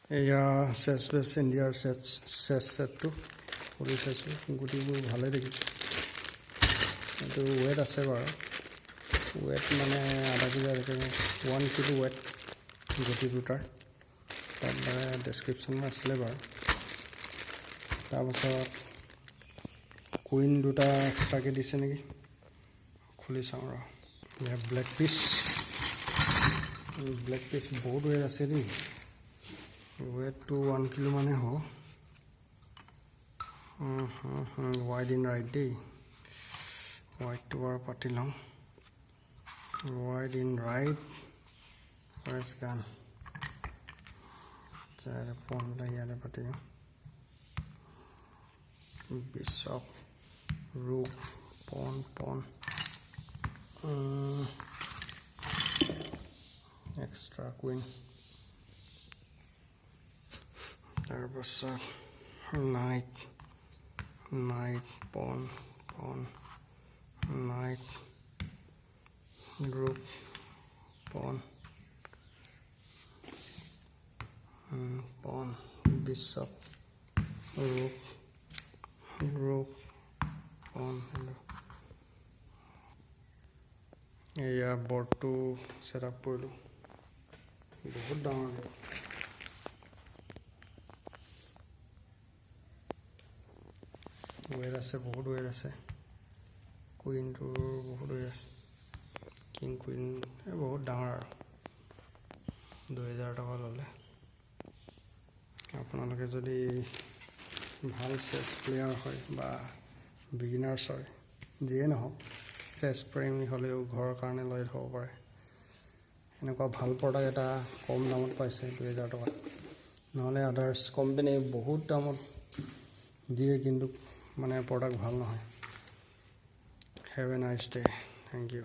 এয়া চেছ বেছ ইণ্ডিয়াৰ চেছ ছেটটো খুলি চাইছোঁ, গুটিবোৰ ভালেই দেখিছোঁ। এইটো ৱেট আছে বাৰু, ৱেট মানে আধা কেজি 1 কিলো ৱেট গুটি দুটাৰ, তাত মানে ডেছক্ৰিপশ্যন আছিলে বাৰু। তাৰপাছত কুইন দুটা এক্সট্ৰাকৈ দিছে নেকি, খুলি চাওঁ ৰ। ব্লেক পিচ বহুত ৱেট আছে দেই, ৱেটটো 1 কিলো মানে হ'ব। ৱাইড ইন ৰাইট দেই, ৱাইডটো বাৰু পাতি লওঁ। ৱাইড ইন ৰাইট ফাৰ্ষ্ট গান পনবিলাক ইয়াতে পাতি দিওঁ। বিশ্বপ ৰুক পন এক্সট্ৰা কুইন, তাৰপাছত নাইট পন নাইট ৰুক পন বিশ্বপ ৰুক পন। এয়া বৰ্ডটো ছেট আপ কৰিলোঁ, বহুত ডাঙৰ ৱেট আছে, বহুত ৱেট আছে। কুইনটোৰ বহুত ৱেট আছে, কিং কুইন বহুত ডাঙৰ আৰু 2000 টকা ল'লে। আপোনালোকে যদি ভাল চেছ প্লেয়াৰ হয় বা বিগিনাৰ্ছ হয়, যিয়ে নহওক চেছ প্ৰেমী হ'লেও ঘৰৰ কাৰণে লৈ থ'ব পাৰে। এনেকুৱা ভাল প্ৰডাক্ট এটা কম দামত পাইছে 2000 টকাত, নহ'লে আদাৰ্ছ কোম্পানী বহুত দামত দিয়ে কিন্তু মানে প্ৰডাক্ট ভাল নহয়। Have a nice day, thank U.